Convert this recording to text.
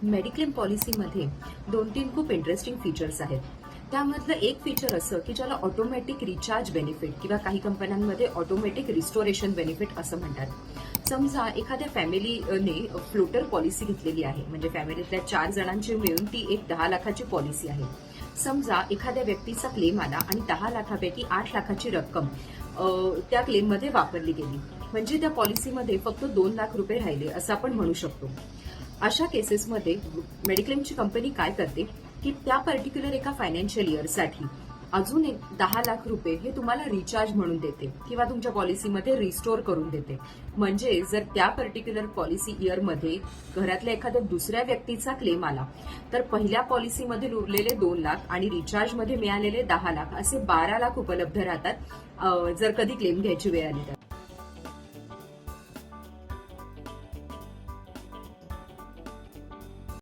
Mediclaim पॉलिसीमध्ये 2-3 खूप interesting features आहेत. त्यामधलं एक फीचर असं की ज्याला ऑटोमॅटिक रिचार्ज बेनिफिट किंवा काही कंपन्यांमध्ये ऑटोमॅटिक रिस्टोरेशन बेनिफिट असं म्हणतात. समजा एखाद्या फॅमिलीने फ्लोटर पॉलिसी घेतलेली आहे, म्हणजे फॅमिलीतल्या 4 जणांची मिळून ती एक 10 लाखाची पॉलिसी आहे. समजा एखाद्या व्यक्तीचा क्लेम आला आणि 10 लाखापैकी 8 लाखाची रक्कम त्या क्लेममध्ये वापरली गेली, म्हणजे त्या पॉलिसीमध्ये फक्त 2 लाख रुपये राहिले असं आपण म्हणू शकतो. अशा केसेसमध्ये मेडिक्लेमची कंपनी काय करते की त्या पर्टिक्युलर एका फायनान्शियल इयरसाठी अजून एक 10 लाख रुपये हे तुम्हाला रिचार्ज म्हणून देते किंवा तुमच्या पॉलिसीमध्ये रिस्टोर करून देते. म्हणजे जर त्या पर्टिक्युलर पॉलिसी इयरमध्ये घरातल्या एखाद्या दुसऱ्या व्यक्तीचा क्लेम आला तर पहिल्या पॉलिसीमध्ये उरलेले 2 लाख आणि रिचार्जमध्ये मिळालेले 10 लाख असे 12 लाख उपलब्ध राहतात जर कधी क्लेम घ्यायची वेळ आली तर.